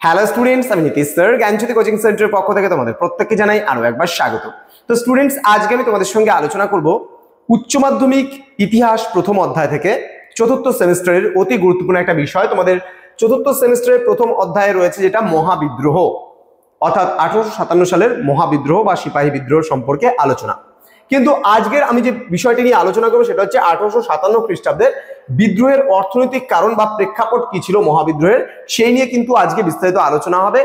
Hello students, আমি Nitish sir জ্ঞানজ্যোতি coaching সেন্টারের পক্ষ থেকে তোমাদের প্রত্যেককে জানাই আরো একবার স্বাগত। তো স্টুডেন্টস, আজকে আমি তোমাদের সঙ্গে আলোচনা করব উচ্চ মাধ্যমিক ইতিহাস প্রথম অধ্যায় থেকে চতুর্থ সেমিস্টারের অতি গুরুত্বপূর্ণ একটা বিষয়। তোমাদের চতুর্থ সেমিস্টারের প্রথম অধ্যায়ে রয়েছে যেটা মহাবিদ্রোহ, অর্থাৎ 1857 সালের মহাবিদ্রোহ বা সিপাহী বিদ্রোহ সম্পর্কে আলোচনা। কিন্তু আজকের আমি যে বিষয়টি নিয়ে আলোচনা করবো সেটা হচ্ছে 1857 খ্রিস্টাব্দের বিদ্রোহের অর্থনৈতিক কারণ বা প্রেক্ষাপট কি ছিল মহাবিদ্রোহের, সেই নিয়ে কিন্তু আজকে বিস্তারিত আলোচনা হবে।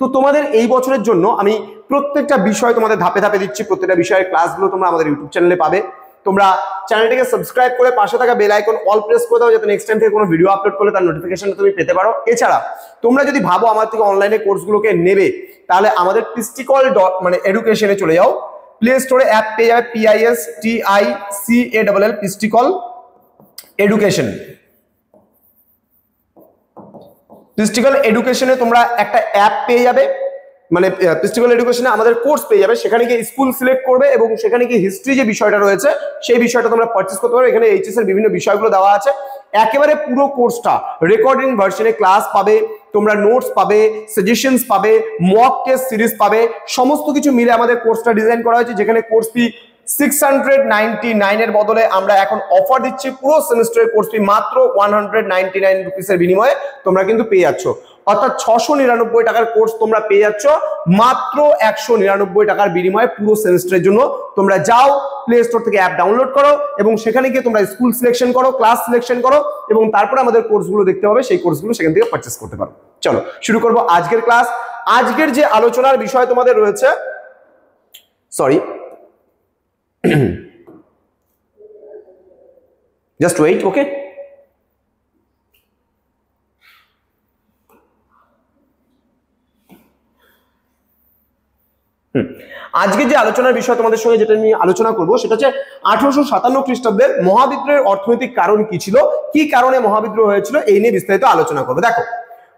তো তোমাদের এই বছরের জন্য আমি প্রত্যেকটা বিষয় তোমাদের ধাপে ধাপে দিচ্ছি। প্রত্যেকটা বিষয়ের ক্লাসগুলো তোমরা আমাদের ইউটিউব চ্যানেলে পাবে। তোমরা চ্যানেলটিকে সাবস্ক্রাইব করে পাশে থাকা বেল আইকন অল প্রেস করে দাও, যাতে নেক্সট টাইম থেকে কোনো ভিডিও আপলোড করলে তার নোটিফিকেশন তুমি পেতে পারো। এছাড়া তোমরা যদি ভাবো আমার থেকে অনলাইনে কোর্সগুলোকে নেবে, তাহলে আমাদের পিস্টিকল এডুকেশনে চলে যাও। প্লে স্টোরে অ্যাপ পেয়ে যাবে, PISTICALL পিস্টিকল এডুকেশন। পিস্টিকল এডুকেশনে তোমরা একটা অ্যাপ পেয়ে যাবে, মানে পিস্টিকল এডুকেশনে আমাদের কোর্স পেয়ে যাবে। সেখানে গিয়ে স্কুল সিলেক্ট করবে এবং সেখানে গিয়ে হিস্ট্রি যে বিষয়টা রয়েছে সেই বিষয়টা তোমরা পারচেস করতে পারবে। এখানে এইচএস এর বিভিন্ন বিষয়গুলো দেওয়া আছে। একেবারে পুরো কোর্সটা রেকর্ডিং ভার্সনে ক্লাস পাবে, তোমরা নোটস পাবে, সাজেশনস পাবে, মক টেস্ট সিরিজ পাবে। সমস্ত কিছু মিলে আমাদের কোর্সটা ডিজাইন করা হয়েছে, যেখানে কোর্স ফি 699 এর বদলে আমরা এখন অফার দিচ্ছি পুরো সেমিস্টারের কোর্স ফি মাত্র 199 রুপিসের বিনিময়ে তোমরা কিন্তু পেয়ে যাচ্ছ। অর্থাৎ 699 টাকার কোর্স তোমরা পেয়ে যাচ্ছ মাত্র 199 টাকার বিনিময়ে পুরো সেমিস্টারের জন্য। তোমরা যাও, প্লে স্টোর থেকে অ্যাপ ডাউনলোড করো এবং সেখানে গিয়ে তোমরা স্কুল সিলেকশন করো, ক্লাস সিলেকশন করো এবং তারপরে আমাদের কোর্সগুলো দেখতে হবে, সেই কোর্সগুলো সেখান থেকে পারচেস করতে পারো। চলো শুরু করবো আজকের ক্লাস। আজকের যে আলোচনার বিষয় তোমাদের রয়েছে, সরি just wait, okay? আজকে যে আলোচনার বিষয় তোমাদের সঙ্গে যেটা নিয়ে আলোচনা করব সেটা হচ্ছে 1857 খ্রিস্টাব্দের মহাবিদ্রোহের অর্থনৈতিক কারণ কি ছিল, কি কারণে মহাবিদ্রোহ হয়েছিল, এই নিয়ে বিস্তারিত আলোচনা করবো। দেখো,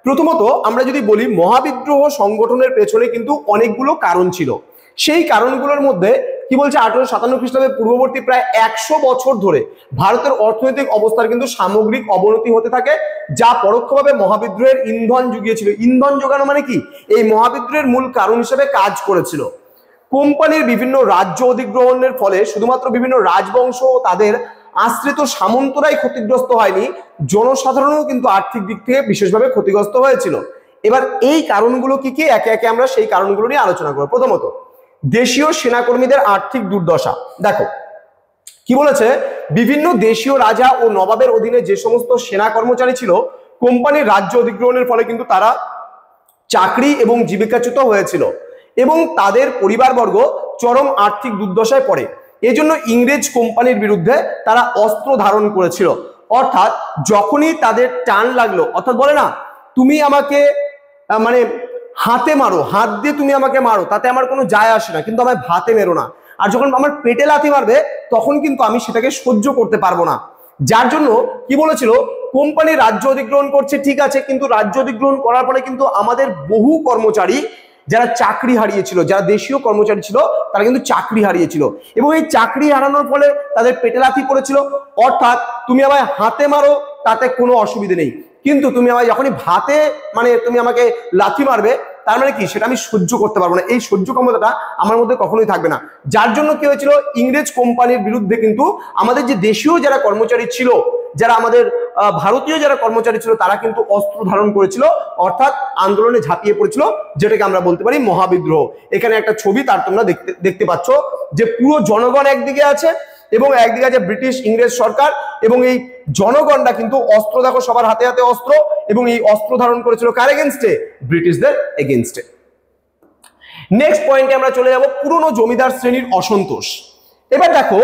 প্রথমত আমরা যদি বলি মহাবিদ্রোহ সংগঠনের পেছনে কিন্তু অনেকগুলো কারণ ছিল। সেই কারণগুলোর মধ্যে কি বলছে, 1857 খ্রিস্টাব্দের পূর্ববর্তী প্রায় 100 বছর ধরে ভারতের অর্থনৈতিক অবস্থার কিন্তু সামগ্রিক অবনতি হতে থাকে, যা পরোক্ষভাবে মহাবিদ্রোহের ইন্ধন জুগিয়েছিল। ইন্ধন যোগানো মানে কি, এই মহাবিদ্রোহের মূল কারণ হিসেবে কাজ করেছিল। কোম্পানির বিভিন্ন রাজ্য অধিগ্রহণের ফলে শুধুমাত্র বিভিন্ন রাজবংশ ও তাদের আশ্রিত সামন্তরাই ক্ষতিগ্রস্ত হয়নি, জনসাধারণও কিন্তু আর্থিক দিক থেকে বিশেষভাবে ক্ষতিগ্রস্ত হয়েছিল। এবার এই কারণগুলো কি কি, একে একে আমরা সেই কারণগুলো নিয়ে আলোচনা করব। প্রথমত, দেশীয় সেনাকর্মীদের আর্থিক দুর্দশা। দেখো কি বলেছে, বিভিন্ন দেশীয় রাজা ও নবাবের অধীনে যে সমস্ত সেনা কর্মচারী ছিল, কোম্পানির রাজ্য অধিগ্রহণের ফলে কিন্তু তারা চাকরি এবং জীবিকাচ্যুত হয়েছিল এবং তাদের পরিবারবর্গ চরম আর্থিক দুর্দশায় পড়ে। এজন্য ইংরেজ কোম্পানির বিরুদ্ধে তারা অস্ত্র ধারণ করেছিল। অর্থাৎ যখনই তাদের টান লাগলো, অর্থাৎ বলে না তুমি আমাকে হাতে মারো, হাত দিয়ে তুমি আমাকে মারো, তাতে আমার কোনো যায় আসে না, কিন্তু আমায় ভাতে মেরো না। আর যখন আমার পেটে লাথি মারবে তখন কিন্তু আমি সেটাকে সহ্য করতে পারবো না। যার জন্য কি বলেছিল, কোম্পানি রাজ্য অধিগ্রহণ করছে ঠিক আছে, কিন্তু রাজ্য অধিগ্রহণ করার পরে কিন্তু আমাদের বহু কর্মচারী যারা চাকরি হারিয়েছিল, যারা দেশীয় কর্মচারী ছিল তারা কিন্তু চাকরি হারিয়েছিল এবং এই চাকরি হারানোর ফলে তাদের পেটে লাথি পড়েছিল। অর্থাৎ তুমি আমায় হাতে মারো তাতে কোনো অসুবিধা নেই, কিন্তু তুমি আমায় যখনই ভাতে তুমি আমাকে লাথি মারবে, তার মানে কি, সেটা আমি সহ্য করতে পারবো না, এই সহ্য ক্ষমতাটা আমার মধ্যে কখনোই থাকবে না। যার জন্য কি হয়েছিল, ইংরেজ কোম্পানির বিরুদ্ধে কিন্তু আমাদের যে দেশীয় যারা কর্মচারী ছিল, যারা আমাদের ভারতীয় যারা কর্মচারী ছিল, তারা কিন্তু অস্ত্র ধারণ করেছিল, অর্থাৎ আন্দোলনে ঝাঁপিয়ে পড়েছিল, যেটাকে আমরা বলতে পারি মহাবিদ্রোহ। এখানে একটা ছবি তার তোমরা দেখতে পাচ্ছ যে পুরো জনগণ একদিকে আছে এবং একদিকে আছে ব্রিটিশ ইংরেজ সরকার, এবং এই জনগণরা কিন্তু অস্ত্র, দেখো সবার হাতে হাতে অস্ত্র, এবং এই অস্ত্র ধারণ করেছিল কার এগেইনস্টে, ব্রিটিশদের এগেইনস্টে। নেক্সট পয়েন্টে আমরা চলে যাব, পুরনো জমিদার শ্রেণীর অসন্তোষ। এবার দেখো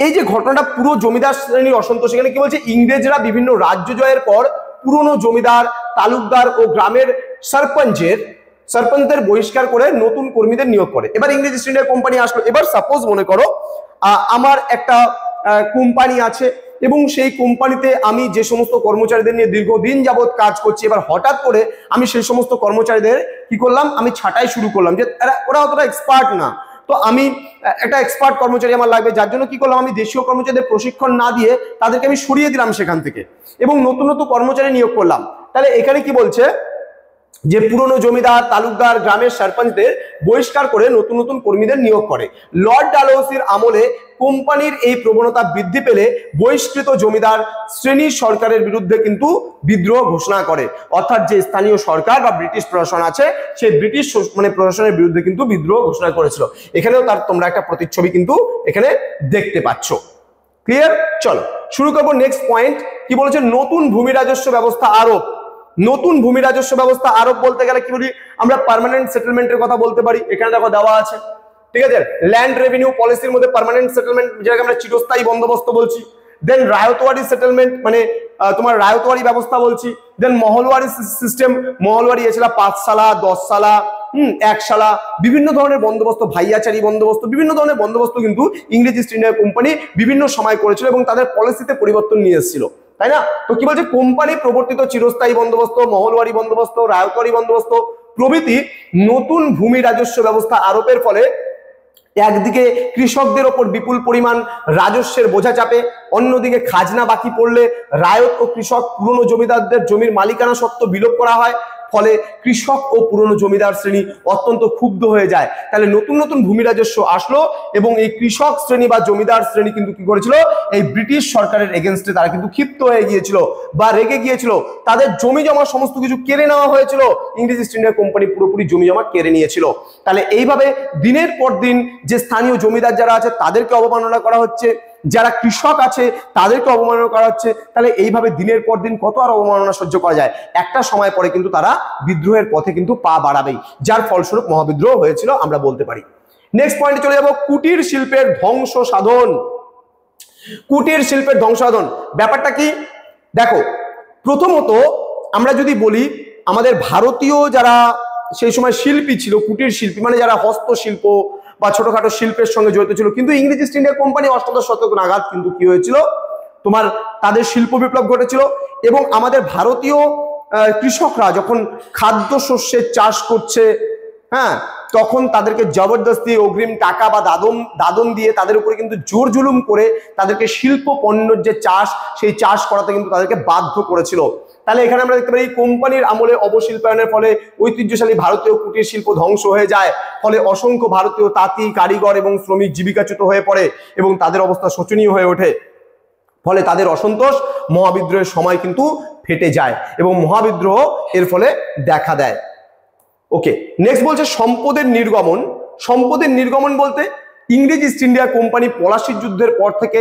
এই যে ঘটনাটা, পুরো জমিদার শ্রেণীর অসন্তোষ, এখানে কি বলছে, ইংরেজরা বিভিন্ন রাজ্য জয়ের পর পুরনো জমিদার, তালুকদার ও গ্রামের সরপঞ্চদের বহিষ্কার করে নতুন কর্মীদের নিয়োগ করে। এবার ইংরেজ ইস্ট ইন্ডিয়া কোম্পানি আসলো। এবার সাপোজ মনে করো আমার একটা কোম্পানি আছে এবং সেই কোম্পানিতে আমি যে সমস্ত কর্মচারীদের নিয়ে দীর্ঘদিন যাবত কাজ করছি, এবার হঠাৎ করে আমি সেই সমস্ত কর্মচারীদের কি করলাম, আমি ছাঁটাই শুরু করলাম, যে ওরা অতটা এক্সপার্ট না, তো আমি একটা এক্সপার্ট কর্মচারী আমার লাগবে। যার জন্য কি করলাম, আমি দেশীয় কর্মচারীদের প্রশিক্ষণ না দিয়ে তাদেরকে আমি সরিয়ে দিলাম সেখান থেকে এবং নতুন নতুন কর্মচারী নিয়োগ করলাম। তাহলে এখানে কি বলছে, যে পুরনো জমিদার তালুকদার গ্রামের সরপঞ্চদের বহিষ্কার করে নতুন নতুন কর্মীদের নিয়োগ করে। লর্ড ডালহৌসির আমলে কোম্পানির এই প্রবণতা বৃদ্ধি পেলে বহিষ্কৃত জমিদার শ্রেণীর সরকারের বিরুদ্ধে কিন্তু বিদ্রোহ ঘোষণা করে। অর্থাৎ যে স্থানীয় সরকার বা ব্রিটিশ প্রশাসন আছে সেই ব্রিটিশ প্রশাসনের বিরুদ্ধে কিন্তু বিদ্রোহ ঘোষণা করেছিল। এখানেও তার তোমরা একটা প্রতিচ্ছবি কিন্তু এখানে দেখতে পাচ্ছ। ক্লিয়ার? চলো শুরু করবো। নেক্সট পয়েন্ট কি বলেছে, নতুন ভূমি রাজস্ব ব্যবস্থা আরোপ। নতুন ভূমি রাজস্ব ব্যবস্থা আরোপ বলতে গেলে কি বলি, আমরা পার্মানেন্ট সেটেলমেন্টের কথা বলতে পারি। এখানে দেখো দেওয়া আছে, ঠিক আছে। ল্যান্ড রেভিনিউ পলিসির মধ্যে পার্মানেন্ট সেটেলমেন্ট, যেটাকে আমরা চিরস্থায়ী বন্দোবস্ত বলছি। দেন রায়তওয়ারি সেটেলমেন্ট, মানে তোমার রায়তওয়ারি ব্যবস্থা বলছি। দেন মহলওয়ারি সিস্টেম, মহলওয়ারি এছাড়া 5 সালা 10 সালা 1 সালা বিভিন্ন ধরনের বন্দোবস্ত, ভাইয়াচারি বন্দোবস্ত, বিভিন্ন ধরনের বন্দোবস্ত কিন্তু ইংরেজ ইস্ট ইন্ডিয়া কোম্পানি বিভিন্ন সময় করেছিল এবং তাদের পলিসিতে পরিবর্তন নিয়ে এসেছিল, তাই না? তো কি বলছে, কোম্পানি প্রবর্তিত চিরস্থায়ী বন্দোবস্ত, মহলওয়ারি বন্দোবস্ত, রায়তওয়ারি বন্দোবস্ত প্রভৃতি নতুন ভূমি রাজস্ব ব্যবস্থা আরোপের ফলে একদিকে কৃষকদের ওপর বিপুল পরিমাণ রাজস্বের বোঝা চাপে, অন্যদিকে খাজনা বাকি পড়লে রায়ত ও কৃষক পুরনো জমিদারদের জমির মালিকানা সত্ত্ব বিলোপ করা হয়। ফলে কৃষক ও পুরনো জমিদার শ্রেণী অত্যন্ত ক্ষুব্ধ হয়ে যায়। তাহলে নতুন নতুন ভূমি রাজস্ব আসলো এবং এই কৃষক শ্রেণী বা জমিদার শ্রেণী কিন্তু কি করেছিল, এই ব্রিটিশ সরকারের এগেনস্টে তারা কিন্তু ক্ষিপ্ত হয়ে গিয়েছিল বা রেগে গিয়েছিল। তাদের জমি জমা সমস্ত কিছু কেড়ে নেওয়া হয়েছিল, ইংরেজ ইস্ট ইন্ডিয়া কোম্পানি পুরোপুরি জমি জমা কেড়ে নিয়েছিল। তাহলে এইভাবে দিনের পর দিন যে স্থানীয় জমিদার যারা আছে তাদেরকে অবমাননা করা হচ্ছে, যারা কৃষক আছে তাদেরকে অবমাননা করা হচ্ছে। তাহলে এইভাবে দিনের পর দিন কত আর অবমাননা সহ্য করা যায়? একটা সময় পরে কিন্তু তারা বিদ্রোহের পথে কিন্তু পা বাড়াবেই, যার ফলস্বরূপ মহাবিদ্রোহ হয়েছিল আমরা বলতে পারি। নেক্সট পয়েন্টে চলে যাব, কুটির শিল্পের ধ্বংস সাধন। কুটির শিল্পের ধ্বংস সাধন ব্যাপারটা কি দেখো, প্রথমত আমরা যদি বলি আমাদের ভারতীয় যারা সেই সময় শিল্পী ছিল, কুটির শিল্পী মানে যারা হস্তশিল্প বা ছোটখাটো শিল্পের সঙ্গে জড়িত ছিল, কিন্তু ইংরেজ ইস্ট ইন্ডিয়া কোম্পানি অষ্টাদশ শতক নাগাদ কিন্তু কি হয়েছিল, তোমার তাদের শিল্প বিপ্লব ঘটেছিল এবং আমাদের ভারতীয় কৃষকরা যখন খাদ্যশস্যের চাষ করছে, হ্যাঁ, তখন তাদেরকে জবরদস্তি অগ্রিম টাকা বা দাদন দিয়ে তাদের উপরে কিন্তু জোর জুলুম করে তাদেরকে শিল্প পণ্যের যে চাষ সেই চাষ করাতে কিন্তু তাদেরকে বাধ্য করেছিল। তাহলে এখানে আমরা দেখতে পাই কোম্পানির আমলে অবশিল্পায়নের ফলে ঐতিহ্যশালী ভারতীয় কুটির শিল্প ধ্বংস হয়ে যায়। ফলে অসংখ্য ভারতীয় তাঁতি, কারিগর এবং শ্রমিক জীবিকাচ্যুত হয়ে পড়ে এবং তাদের অবস্থা শোচনীয় হয়ে ওঠে। ফলে তাদের অসন্তোষ মহাবিদ্রোহের সময় কিন্তু ফেটে যায় এবং মহাবিদ্রোহ এর ফলে দেখা দেয়। ওকে, নেক্সট বলছে সম্পদের নির্গমন। সম্পদের নির্গমন বলতে ইংরেজ ইস্ট ইন্ডিয়া কোম্পানি পলাশির যুদ্ধের পর থেকে,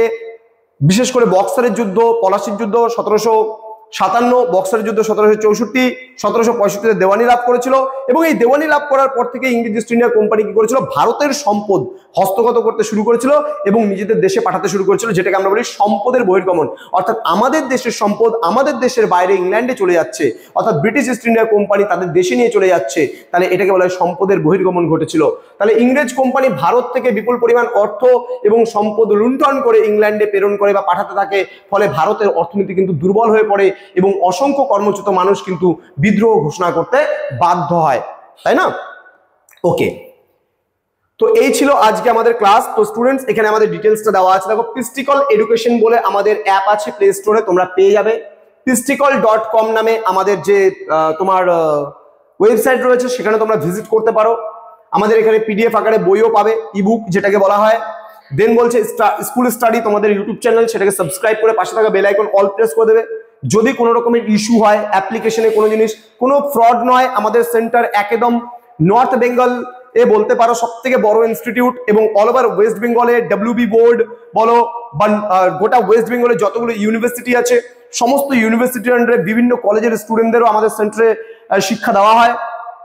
বিশেষ করে বক্সারের যুদ্ধ, পলাশির যুদ্ধ 1757, বক্সারের যুদ্ধ 1764, 1765 দেওয়ানি লাভ করেছিল এবং এই দেওয়ানি লাভ করার পর থেকে ইংরেজ ইস্ট ইন্ডিয়া কোম্পানি কি করেছিল, ভারতের সম্পদ হস্তগত করতে শুরু করেছিল এবং নিজেদের দেশে পাঠাতে শুরু করেছিল, যেটাকে আমরা বলি সম্পদের বহির্গমন। অর্থাৎ আমাদের দেশের সম্পদ আমাদের দেশের বাইরে ইংল্যান্ডে চলে যাচ্ছে, অর্থাৎ ব্রিটিশ ইস্ট ইন্ডিয়া কোম্পানি তাদের দেশে নিয়ে চলে যাচ্ছে, তাহলে এটাকে বলা হয় সম্পদের বহির্গমন ঘটেছিল। তাহলে ইংরেজ কোম্পানি ভারত থেকে বিপুল পরিমাণ অর্থ এবং সম্পদ লুণ্ঠন করে ইংল্যান্ডে প্রেরণ করে বা পাঠাতে থাকে। ফলে ভারতের অর্থনীতি কিন্তু দুর্বল হয়ে পড়ে এবং অসংখ্য কর্মচ্যুত মানুষ কিন্তু বিদ্রোহ ঘোষণা করতে বাধ্য হয়, তাই না? ওকে, তো এই ছিল আজকে আমাদের ক্লাস। তো স্টুডেন্টস এখানে আমাদের ডিটেলসটা দেওয়া আছে, দেখো পিস্টিকল এডুকেশন বলে আমাদের অ্যাপ আছে প্লে স্টোরে, তোমরা পেয়ে যাবে। pistikal.com নামে আমাদের যে তোমার ওয়েবসাইট রয়েছে, সেখানে তোমরা ভিজিট করতে পারো। আমাদের এখানে পিডিএফ আকারে বইও পাবে, ইবুক যেটাকে বলা হয়। দেন বলছে স্কুল স্টাডি, তোমাদের ইউটিউব চ্যানেল, সেটাকে সাবস্ক্রাইব করে পাশে থাকা বেল আইকন অল প্রেস করে দেবে। যদি কোনো রকমের ইস্যু হয় অ্যাপ্লিকেশনে, কোনো জিনিস, কোনো ফ্রড নয়, আমাদের সেন্টার একদম নর্থ বেঙ্গল এ বলতে পারো সব থেকে বড় ইনস্টিটিউট এবং অল ওভার ওয়েস্ট বেঙ্গলে ডব্লিউবি বোর্ড বলো বা গোটা ওয়েস্ট বেঙ্গলে যতগুলো ইউনিভার্সিটি আছে সমস্ত ইউনিভার্সিটির আন্ডারে বিভিন্ন কলেজের স্টুডেন্টদেরও আমাদের সেন্টারে শিক্ষা দেওয়া হয়।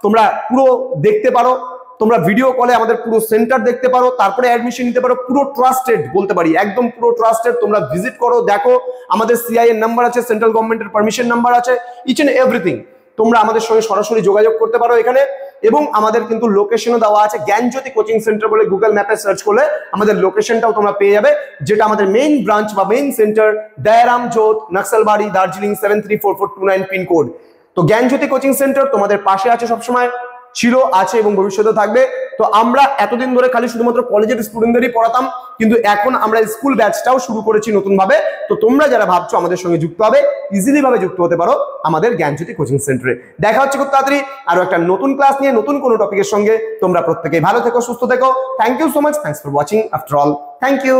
তোমরা পুরো দেখতে পারো, তোমরা ভিডিও কলে আমাদের পুরো সেন্টার দেখতে পারো, তারপরে অ্যাডমিশন নিতে পারো। পুরো ট্রাস্টেড বলতে পারি, একদম পুরো ট্রাস্টেড। তোমরা ভিজিট করো, দেখো, আমাদের সিআই এর নাম্বার আছে, সেন্ট্রাল গভর্নমেন্টের পারমিশন নাম্বার আছে, ইচ এন্ড এভরিথিং। তোমরা আমাদের সঙ্গে সরাসরি যোগাযোগ করতে পারো এখানে। এবং আমাদের কিন্তু লোকেশনও দেওয়া আছে, জ্ঞানজ্যোতি কোচিং সেন্টার বলে গুগল ম্যাপে সার্চ করলে আমাদের লোকেশনটাও তোমরা পেয়ে যাবে, যেটা আমাদের মেইন ব্রাঞ্চ বা main centre Dayaram Jot, Naxalbari, Darjeeling 734429 pin code. তো জ্ঞানজ্যোতি কোচিং সেন্টার তোমাদের পাশে আছে সবসময়, ছিল, আছে এবং ভবিষ্যতে থাকবে। তো আমরা এতদিন ধরে খালি শুধুমাত্র কলেজের স্টুডেন্টদেরই পড়াতাম, কিন্তু এখন আমরা স্কুল ব্যাচটাও শুরু করেছি নতুন ভাবে। তো তোমরা যারা ভাবছো আমাদের সঙ্গে যুক্ত হবে, ইজিলি ভাবে যুক্ত হতে পারো আমাদের জ্ঞানজ্যোতি কোচিং সেন্টারে। দেখা হচ্ছে খুব তাড়াতাড়ি আরো একটা নতুন ক্লাস নিয়ে, নতুন কোনো টপিকের সঙ্গে। তোমরা প্রত্যেকেই ভালো থেকো, সুস্থ থেকো। Thank you so much, thanks for watching after all, thank you.